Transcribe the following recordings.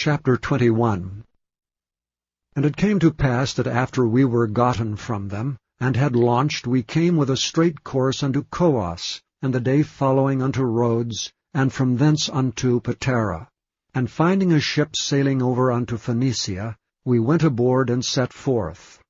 Chapter 21. And it came to pass that after we were gotten from them, and had launched, we came with a straight course unto Coos, and the day following unto Rhodes, and from thence unto Patara. And finding a ship sailing over unto Phoenicia, we went aboard and set forth.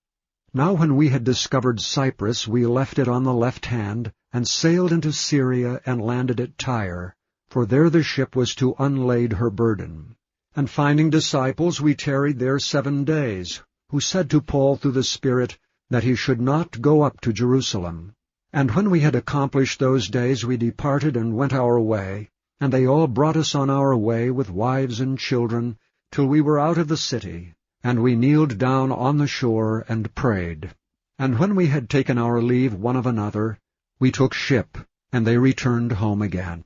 Now when we had discovered Cyprus, we left it on the left hand, and sailed into Syria, and landed at Tyre, for there the ship was to unlade her burden. And finding disciples, we tarried there 7 days, who said to Paul through the Spirit that he should not go up to Jerusalem. And when we had accomplished those days, we departed and went our way, and they all brought us on our way with wives and children, till we were out of the city, and we kneeled down on the shore and prayed. And when we had taken our leave one of another, we took ship, and they returned home again.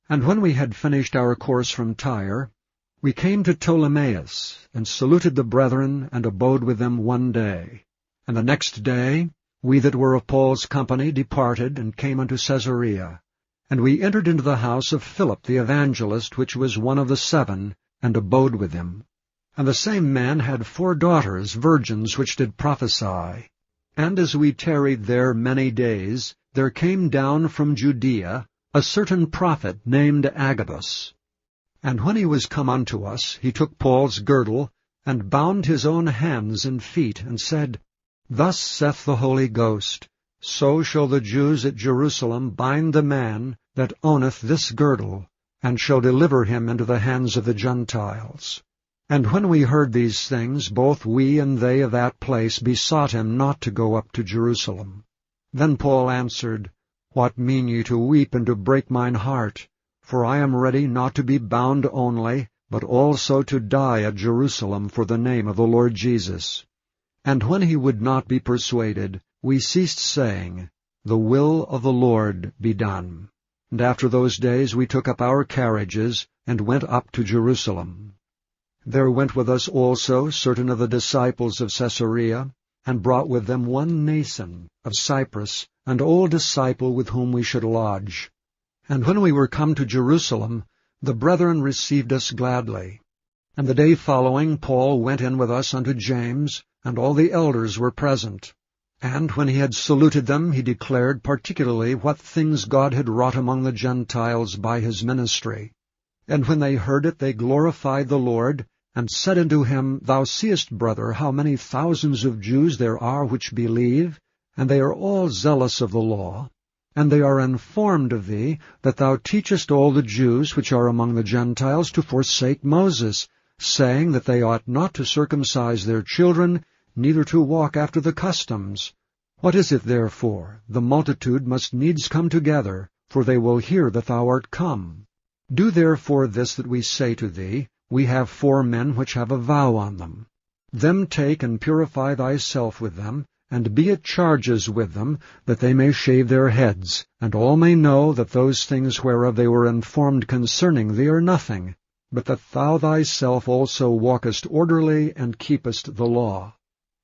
And when we had finished our course from Tyre, we came to Ptolemais, and saluted the brethren, and abode with them 1 day. And the next day we that were of Paul's company departed, and came unto Caesarea. And we entered into the house of Philip the evangelist, which was one of the 7, and abode with him. And the same man had 4 daughters, virgins, which did prophesy. And as we tarried there many days, there came down from Judea a certain prophet named Agabus. And when he was come unto us, he took Paul's girdle, and bound his own hands and feet, and said, Thus saith the Holy Ghost, So shall the Jews at Jerusalem bind the man that owneth this girdle, and shall deliver him into the hands of the Gentiles. And when we heard these things, both we and they of that place besought him not to go up to Jerusalem. Then Paul answered, What mean ye to weep and to break mine heart? For I am ready not to be bound only, but also to die at Jerusalem for the name of the Lord Jesus. And when he would not be persuaded, we ceased saying, The will of the Lord be done. And after those days we took up our carriages, and went up to Jerusalem. There went with us also certain of the disciples of Caesarea, and brought with them one Nason of Cyprus, an old disciple with whom we should lodge. And when we were come to Jerusalem, the brethren received us gladly. And the day following Paul went in with us unto James, and all the elders were present. And when he had saluted them, he declared particularly what things God had wrought among the Gentiles by his ministry. And when they heard it, they glorified the Lord, and said unto him, Thou seest, brother, how many thousands of Jews there are which believe, and they are all zealous of the law. And they are informed of thee, that thou teachest all the Jews which are among the Gentiles to forsake Moses, saying that they ought not to circumcise their children, neither to walk after the customs. What is it therefore? The multitude must needs come together, for they will hear that thou art come. Do therefore this that we say to thee. We have 4 men which have a vow on them. Them take and purify thyself with them, and be at charges with them, that they may shave their heads, and all may know that those things whereof they were informed concerning thee are nothing, but that thou thyself also walkest orderly, and keepest the law.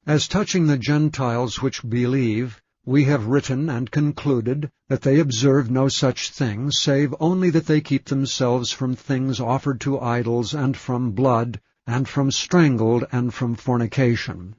As touching the Gentiles which believe, we have written and concluded that they observe no such thing, save only that they keep themselves from things offered to idols, and from blood, and from strangled, and from fornication.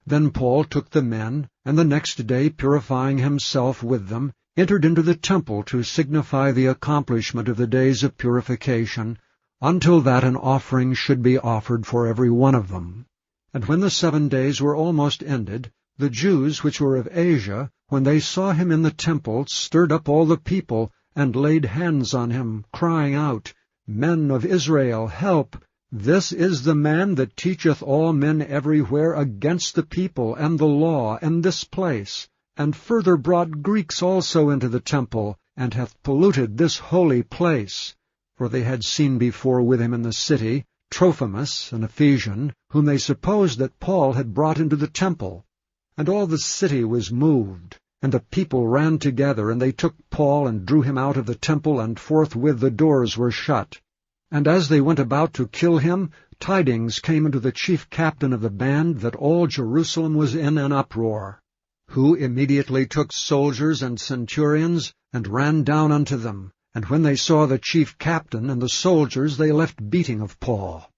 Then Paul took the men, and the next day, purifying himself with them, entered into the temple to signify the accomplishment of the days of purification, until that an offering should be offered for every one of them. And when the 7 days were almost ended, the Jews which were of Asia, when they saw him in the temple, stirred up all the people, and laid hands on him, crying out, Men of Israel, help! This is the man that teacheth all men everywhere against the people and the law and this place, and further brought Greeks also into the temple, and hath polluted this holy place. For they had seen before with him in the city Trophimus, an Ephesian, whom they supposed that Paul had brought into the temple. And all the city was moved, and the people ran together, and they took Paul and drew him out of the temple, and forthwith the doors were shut. And as they went about to kill him, tidings came unto the chief captain of the band that all Jerusalem was in an uproar, who immediately took soldiers and centurions, and ran down unto them. And when they saw the chief captain and the soldiers, they left beating of Paul.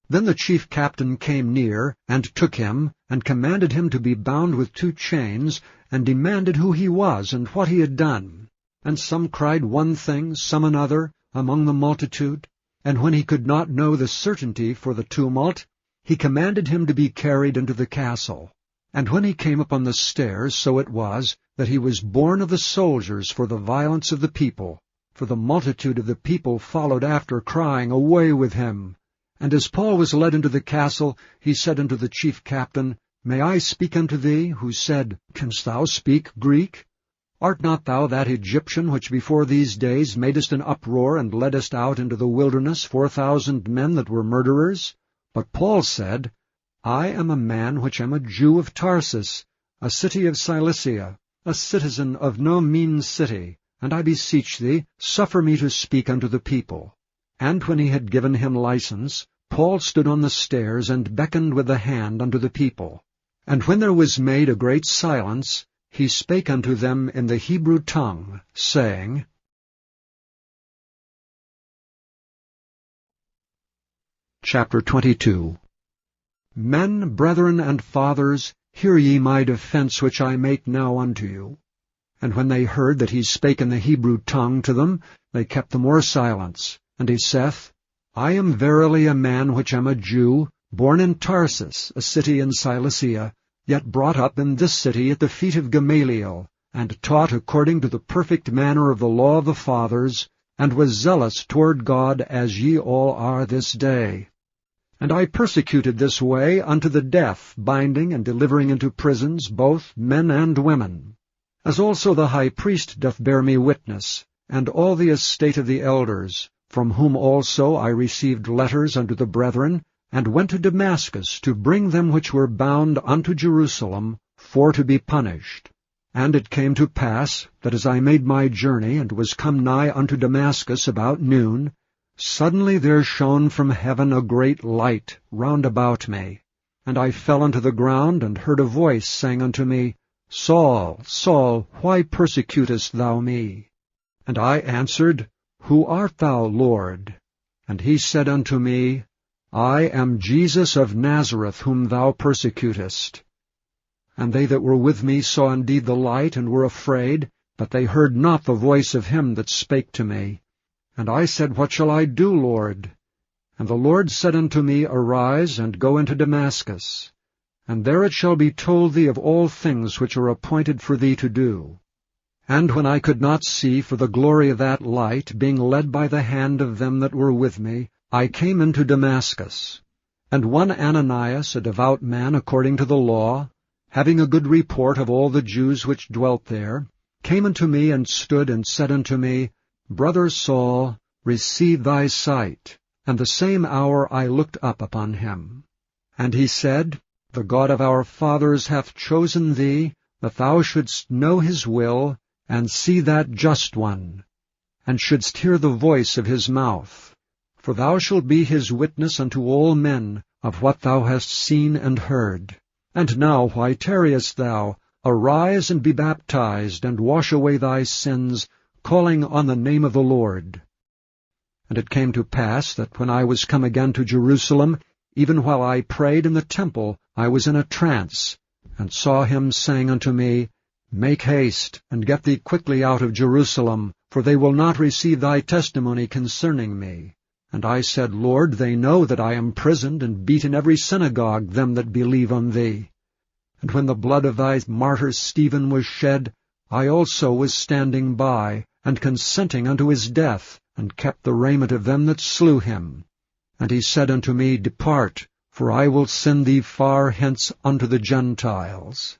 Then the chief captain came near, and took him, and commanded him to be bound with 2 chains, and demanded who he was, and what he had done. And some cried one thing, some another, among the multitude. And when he could not know the certainty for the tumult, he commanded him to be carried into the castle. And when he came upon the stairs, so it was, that he was borne of the soldiers for the violence of the people. For the multitude of the people followed after, crying, Away with him! And as Paul was led into the castle, he said unto the chief captain, May I speak unto thee? Who said, Canst thou speak Greek? Art not thou that Egyptian which before these days madest an uproar, and leddest out into the wilderness 4,000 men that were murderers? But Paul said, I am a man which am a Jew of Tarsus, a city of Cilicia, a citizen of no mean city, and I beseech thee, suffer me to speak unto the people. And when he had given him license, Paul stood on the stairs, and beckoned with the hand unto the people. And when there was made a great silence, he spake unto them in the Hebrew tongue, saying, Chapter 22. Men, brethren, and fathers, hear ye my defense which I make now unto you. And when they heard that he spake in the Hebrew tongue to them, they kept the more silence. And he saith, I am verily a man which am a Jew, born in Tarsus, a city in Cilicia, yet brought up in this city at the feet of Gamaliel, and taught according to the perfect manner of the law of the fathers, and was zealous toward God as ye all are this day. And I persecuted this way unto the death, binding and delivering into prisons both men and women. As also the high priest doth bear me witness, and all the estate of the elders, from whom also I received letters unto the brethren, and went to Damascus to bring them which were bound unto Jerusalem, for to be punished. And it came to pass, that as I made my journey, and was come nigh unto Damascus about noon, suddenly there shone from heaven a great light round about me. And I fell unto the ground, and heard a voice saying unto me, Saul, Saul, why persecutest thou me? And I answered, Who art thou, Lord? And he said unto me, I am Jesus of Nazareth, whom thou persecutest. And they that were with me saw indeed the light, and were afraid, but they heard not the voice of him that spake to me. And I said, What shall I do, Lord? And the Lord said unto me, Arise, and go into Damascus, and there it shall be told thee of all things which are appointed for thee to do. And when I could not see for the glory of that light, being led by the hand of them that were with me, I came into Damascus. And one Ananias, a devout man according to the law, having a good report of all the Jews which dwelt there, came unto me and stood and said unto me, Brother Saul, receive thy sight. And the same hour I looked up upon him. And he said, The God of our fathers hath chosen thee, that thou shouldst know his will, and see that just one, and shouldst hear the voice of his mouth. For thou shalt be his witness unto all men of what thou hast seen and heard. And now why tarriest thou? Arise and be baptized, and wash away thy sins, calling on the name of the Lord. And it came to pass that when I was come again to Jerusalem, even while I prayed in the temple, I was in a trance, and saw him saying unto me, Make haste, and get thee quickly out of Jerusalem, for they will not receive thy testimony concerning me. And I said, Lord, they know that I am prisoned and beat in every synagogue them that believe on thee. And when the blood of thy martyr Stephen was shed, I also was standing by, and consenting unto his death, and kept the raiment of them that slew him. And he said unto me, Depart, for I will send thee far hence unto the Gentiles.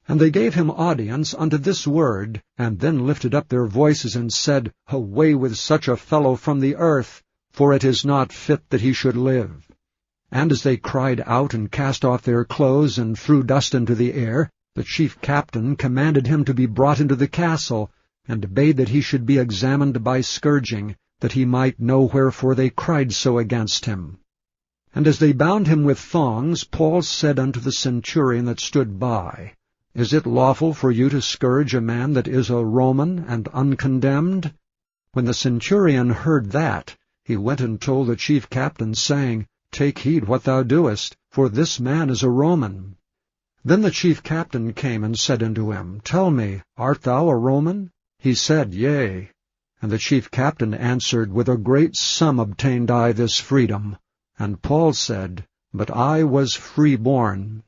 And they gave him audience unto this word, and then lifted up their voices, and said, Away with such a fellow from the earth, for it is not fit that he should live. And as they cried out, and cast off their clothes, and threw dust into the air, the chief captain commanded him to be brought into the castle, and bade that he should be examined by scourging, that he might know wherefore they cried so against him. And as they bound him with thongs, Paul said unto the centurion that stood by, Is it lawful for you to scourge a man that is a Roman and uncondemned? When the centurion heard that, he went and told the chief captain, saying, Take heed what thou doest, for this man is a Roman. Then the chief captain came and said unto him, Tell me, art thou a Roman? He said, Yea. And the chief captain answered, With a great sum obtained I this freedom. And Paul said, But I was free-born.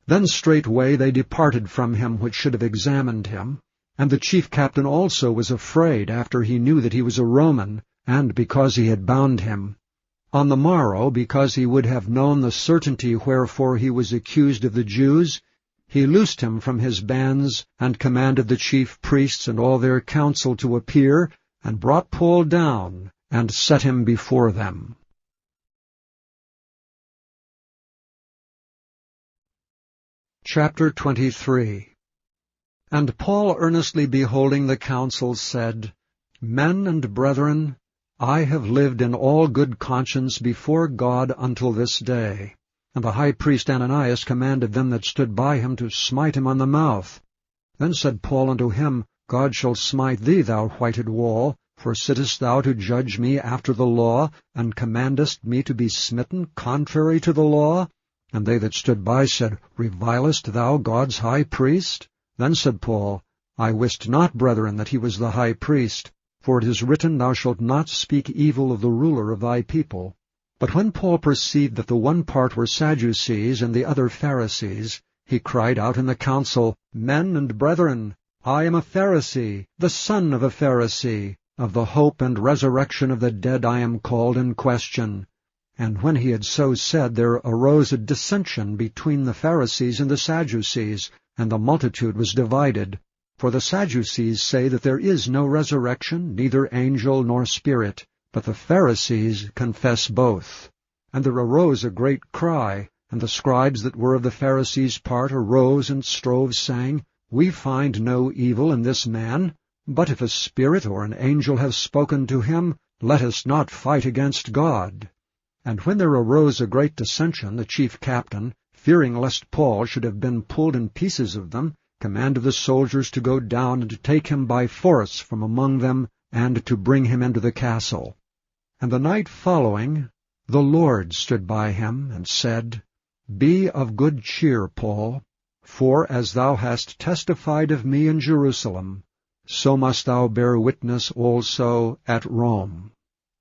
Then straightway they departed from him which should have examined him. And the chief captain also was afraid, after he knew that he was a Roman, and because he had bound him. On the morrow, because he would have known the certainty wherefore he was accused of the Jews, he loosed him from his bands, and commanded the chief priests and all their council to appear, and brought Paul down, and set him before them. Chapter 23. And Paul, earnestly beholding the council, said, Men and brethren, I have lived in all good conscience before God until this day. And the high priest Ananias commanded them that stood by him to smite him on the mouth. Then said Paul unto him, God shall smite thee, thou whited wall, for sittest thou to judge me after the law, and commandest me to be smitten contrary to the law? And they that stood by said, Revilest thou God's high priest? Then said Paul, I wist not, brethren, that he was the high priest. For it is written, Thou shalt not speak evil of the ruler of thy people. But when Paul perceived that the one part were Sadducees and the other Pharisees, he cried out in the council, Men and brethren, I am a Pharisee, the son of a Pharisee. Of the hope and resurrection of the dead I am called in question. And when he had so said, there arose a dissension between the Pharisees and the Sadducees, and the multitude was divided. For the Sadducees say that there is no resurrection, neither angel nor spirit, but the Pharisees confess both. And there arose a great cry, and the scribes that were of the Pharisees' part arose and strove, saying, We find no evil in this man, but if a spirit or an angel have spoken to him, let us not fight against God. And when there arose a great dissension, the chief captain, fearing lest Paul should have been pulled in pieces of them, commanded the soldiers to go down and to take him by force from among them, and to bring him into the castle. And the night following, the Lord stood by him, and said, Be of good cheer, Paul, for as thou hast testified of me in Jerusalem, so must thou bear witness also at Rome.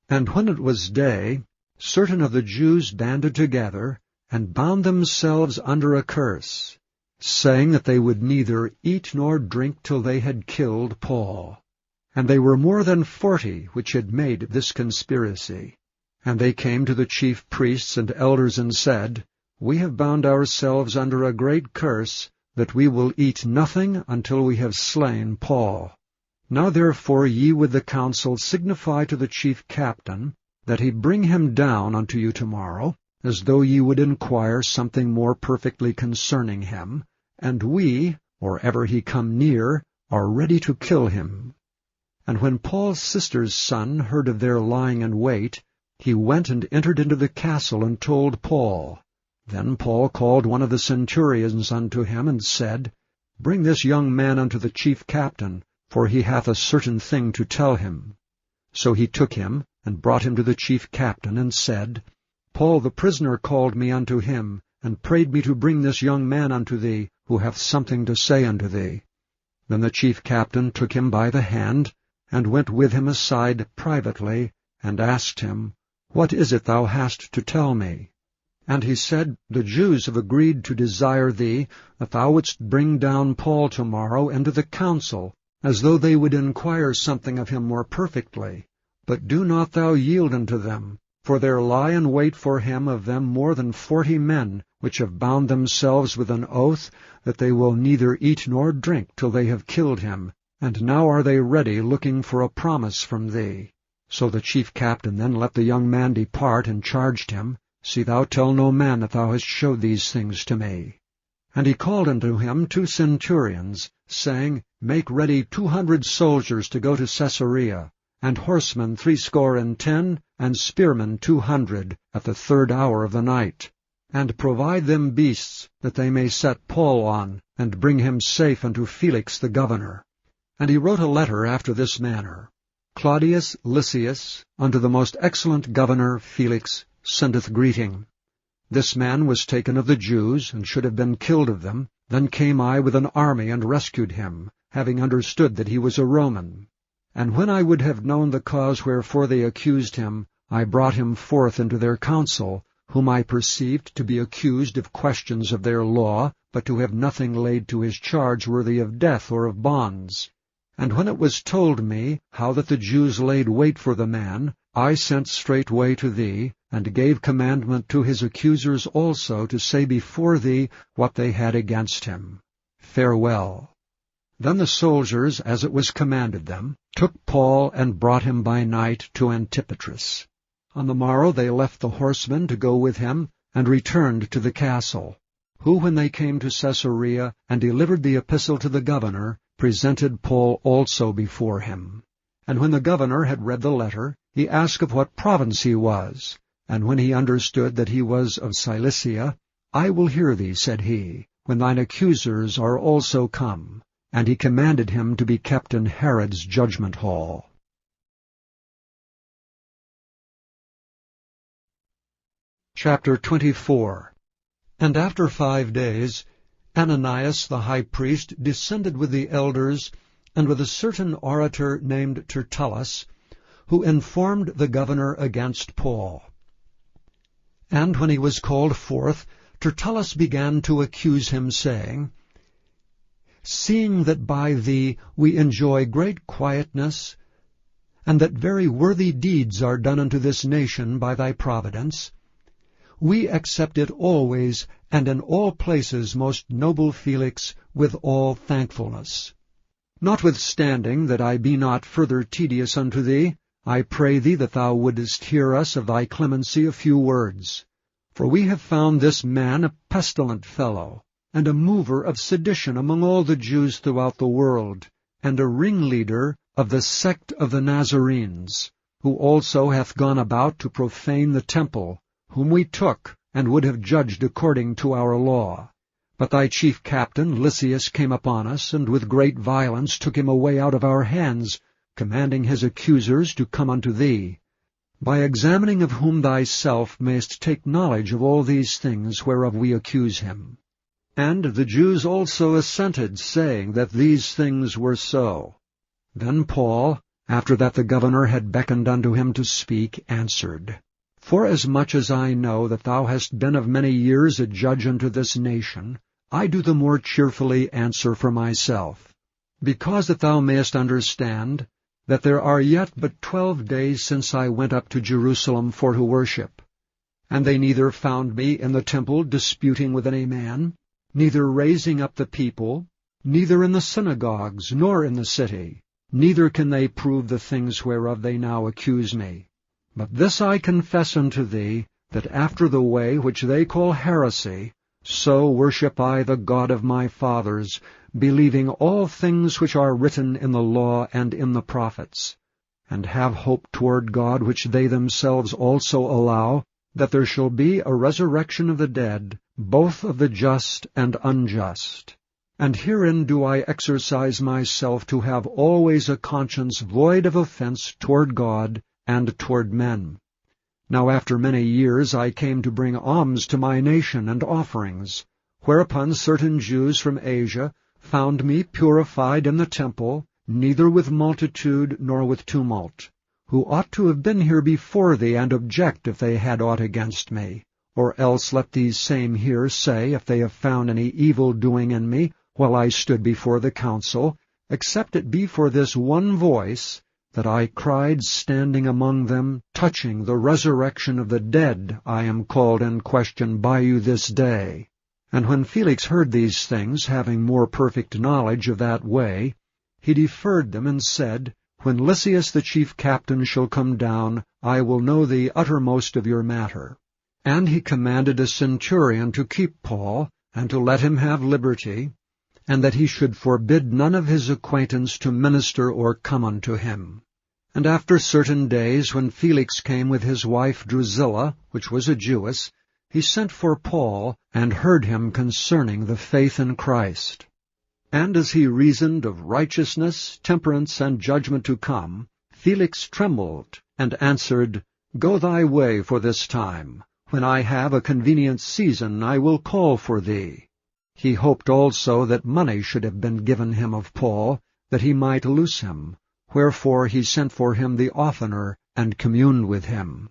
And when it was day, certain of the Jews banded together, and bound themselves under a curse, saying that they would neither eat nor drink till they had killed Paul. And they were more than 40 which had made this conspiracy. And they came to the chief priests and elders, and said, We have bound ourselves under a great curse, that we will eat nothing until we have slain Paul. Now therefore ye with the council signify to the chief captain, that he bring him down unto you tomorrow, as though ye would inquire something more perfectly concerning him, and we, or ever he come near, are ready to kill him. And when Paul's sister's son heard of their lying in wait, he went and entered into the castle, and told Paul. Then Paul called one of the centurions unto him, and said, Bring this young man unto the chief captain, for he hath a certain thing to tell him. So he took him, and brought him to the chief captain, and said, Paul the prisoner called me unto him, and prayed me to bring this young man unto thee, who hath something to say unto thee. Then the chief captain took him by the hand, and went with him aside privately, and asked him, What is it thou hast to tell me? And he said, The Jews have agreed to desire thee, that thou wouldst bring down Paul tomorrow into the council, as though they would inquire something of him more perfectly. But do not thou yield unto them, for there lie in wait for him of them more than 40 men, which have bound themselves with an oath, that they will neither eat nor drink till they have killed him, and now are they ready, looking for a promise from thee. So the chief captain then let the young man depart, and charged him, See thou tell no man that thou hast showed these things to me. And he called unto him 2 centurions, saying, Make ready 200 soldiers to go to Caesarea, and horsemen 70, and spearmen 200, at the 3rd hour of the night. And provide them beasts, that they may set Paul on, and bring him safe unto Felix the governor. And he wrote a letter after this manner, Claudius Lysias, unto the most excellent governor Felix, sendeth greeting. This man was taken of the Jews, and should have been killed of them. Then came I with an army, and rescued him, having understood that he was a Roman. And when I would have known the cause wherefore they accused him, I brought him forth into their council, whom I perceived to be accused of questions of their law, but to have nothing laid to his charge worthy of death or of bonds. And when it was told me how that the Jews laid wait for the man, I sent straightway to thee, and gave commandment to his accusers also to say before thee what they had against him. Farewell. Then the soldiers, as it was commanded them, took Paul and brought him by night to Antipatris. On the morrow they left the horsemen to go with him, and returned to the castle, who, when they came to Caesarea, and delivered the epistle to the governor, presented Paul also before him. And when the governor had read the letter, he asked of what province he was. And when he understood that he was of Cilicia, I will hear thee, said he, when thine accusers are also come. And he commanded him to be kept in Herod's judgment hall. Chapter 24. And after 5 days, Ananias the high priest descended with the elders, and with a certain orator named Tertullus, who informed the governor against Paul. And when he was called forth, Tertullus began to accuse him, saying, Seeing that by thee we enjoy great quietness, and that very worthy deeds are done unto this nation by thy providence, we accept it always and in all places, most noble Felix, with all thankfulness. Notwithstanding that I be not further tedious unto thee, I pray thee that thou wouldest hear us of thy clemency a few words. For we have found this man a pestilent fellow, and a mover of sedition among all the Jews throughout the world, and a ringleader of the sect of the Nazarenes, who also hath gone about to profane the temple, whom we took, and would have judged according to our law. But thy chief captain Lysias came upon us, and with great violence took him away out of our hands, commanding his accusers to come unto thee, by examining of whom thyself mayst take knowledge of all these things whereof we accuse him. And the Jews also assented, saying that these things were so. Then Paul, after that the governor had beckoned unto him to speak, answered, Forasmuch as I know that thou hast been of many years a judge unto this nation, I do the more cheerfully answer for myself, because that thou mayest understand that there are yet but 12 days since I went up to Jerusalem for to worship. And they neither found me in the temple disputing with any man, neither raising up the people, neither in the synagogues, nor in the city, neither can they prove the things whereof they now accuse me. But this I confess unto thee, that after the way which they call heresy, so worship I the God of my fathers, believing all things which are written in the law and in the prophets, and have hope toward God which they themselves also allow, that there shall be a resurrection of the dead, both of the just and unjust. And herein do I exercise myself to have always a conscience void of offense toward God and toward men. Now after many years I came to bring alms to my nation and offerings, whereupon certain Jews from Asia found me purified in the temple, neither with multitude nor with tumult, who ought to have been here before thee and object if they had aught against me. Or else let these same here say, if they have found any evil doing in me while I stood before the council, except it be for this one voice, that I cried standing among them, touching the resurrection of the dead, I am called in question by you this day. And when Felix heard these things, having more perfect knowledge of that way, he deferred them, and said, When Lysias the chief captain shall come down, I will know the uttermost of your matter. And he commanded a centurion to keep Paul, and to let him have liberty, and that he should forbid none of his acquaintance to minister or come unto him. And after certain days, when Felix came with his wife Drusilla, which was a Jewess, he sent for Paul, and heard him concerning the faith in Christ. And as he reasoned of righteousness, temperance, and judgment to come, Felix trembled, and answered, Go thy way for this time. When I have a convenient season, I will call for thee. He hoped also that money should have been given him of Paul, that he might loose him. Wherefore he sent for him the oftener, and communed with him.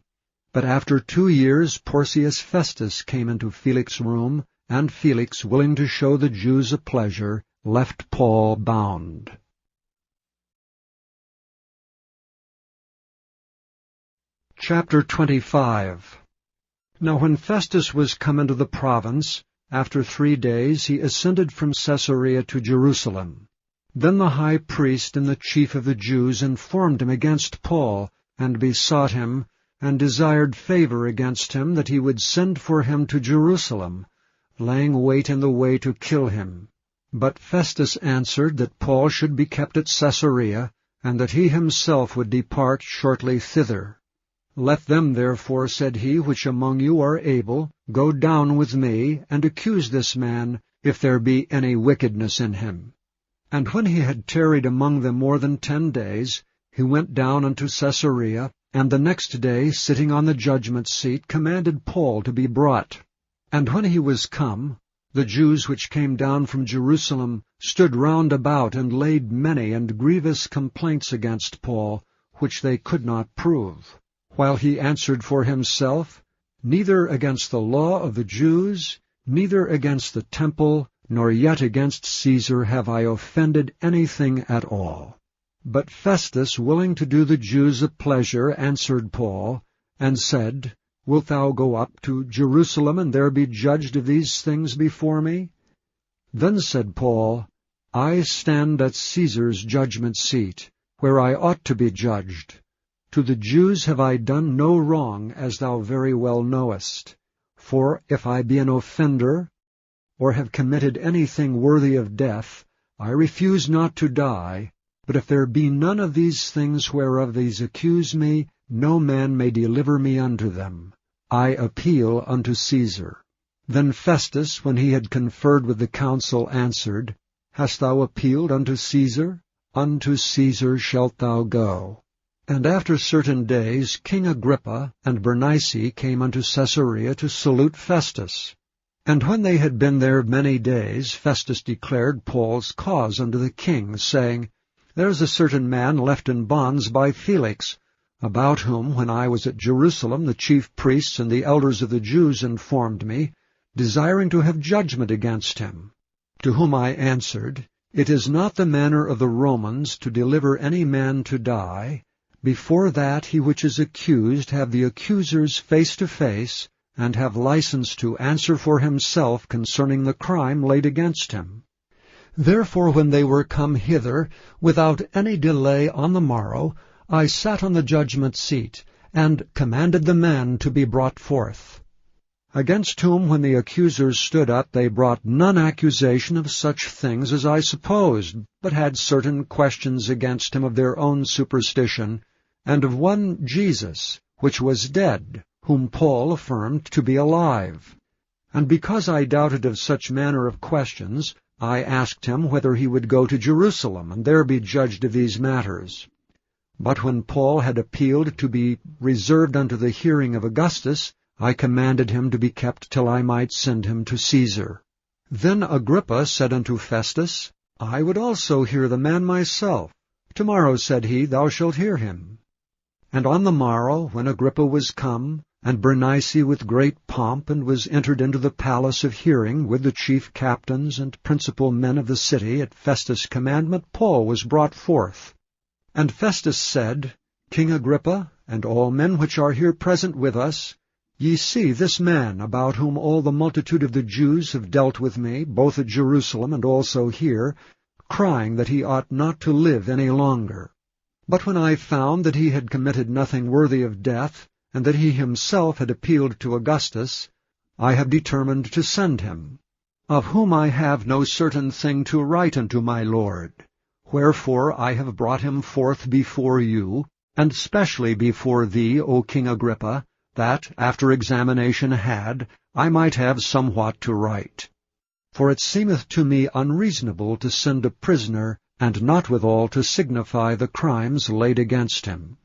But after 2 years Porcius Festus came into Felix's room, and Felix, willing to show the Jews a pleasure, left Paul bound. Chapter 25. Now when Festus was come into the province, after 3 days he ascended from Caesarea to Jerusalem. Then the high priest and the chief of the Jews informed him against Paul, and besought him, and desired favor against him, that he would send for him to Jerusalem, laying wait in the way to kill him. But Festus answered that Paul should be kept at Caesarea, and that he himself would depart shortly thither. Let them therefore, said he, which among you are able, go down with me, and accuse this man, if there be any wickedness in him. And when he had tarried among them more than 10 days, he went down unto Caesarea, and the next day, sitting on the judgment seat, commanded Paul to be brought. And when he was come, the Jews which came down from Jerusalem stood round about, and laid many and grievous complaints against Paul, which they could not prove. While he answered for himself, Neither against the law of the Jews, neither against the temple, nor yet against Caesar have I offended anything at all. But Festus, willing to do the Jews a pleasure, answered Paul, and said, Wilt thou go up to Jerusalem, and there be judged of these things before me? Then said Paul, I stand at Caesar's judgment seat, where I ought to be judged. To the Jews have I done no wrong, as thou very well knowest. For if I be an offender, or have committed anything worthy of death, I refuse not to die. But if there be none of these things whereof these accuse me, no man may deliver me unto them. I appeal unto Caesar. Then Festus, when he had conferred with the council, answered, Hast thou appealed unto Caesar? Unto Caesar shalt thou go. And after certain days King Agrippa and Bernice came unto Caesarea to salute Festus. And when they had been there many days, Festus declared Paul's cause unto the king, saying, There is a certain man left in bonds by Felix, about whom, when I was at Jerusalem, the chief priests and the elders of the Jews informed me, desiring to have judgment against him. To whom I answered, It is not the manner of the Romans to deliver any man to die. Before that he which is accused have the accusers face to face, and have license to answer for himself concerning the crime laid against him. Therefore when they were come hither, without any delay on the morrow, I sat on the judgment seat, and commanded the man to be brought forth. Against whom when the accusers stood up, they brought none accusation of such things as I supposed, but had certain questions against him of their own superstition, and of one Jesus, which was dead, whom Paul affirmed to be alive. And because I doubted of such manner of questions, I asked him whether he would go to Jerusalem, and there be judged of these matters. But when Paul had appealed to be reserved unto the hearing of Augustus, I commanded him to be kept till I might send him to Caesar. Then Agrippa said unto Festus, I would also hear the man myself. Tomorrow, said he, thou shalt hear him. And on the morrow, when Agrippa was come, and Bernice with great pomp, and was entered into the palace of hearing with the chief captains and principal men of the city, at Festus' commandment Paul was brought forth. And Festus said, King Agrippa, and all men which are here present with us, ye see this man, about whom all the multitude of the Jews have dealt with me, both at Jerusalem and also here, crying that he ought not to live any longer. But when I found that he had committed nothing worthy of death, and that he himself had appealed to Augustus, I have determined to send him, of whom I have no certain thing to write unto my Lord. Wherefore I have brought him forth before you, and specially before thee, O King Agrippa, that, after examination had, I might have somewhat to write. For it seemeth to me unreasonable to send a prisoner, and not withal to signify the crimes laid against him.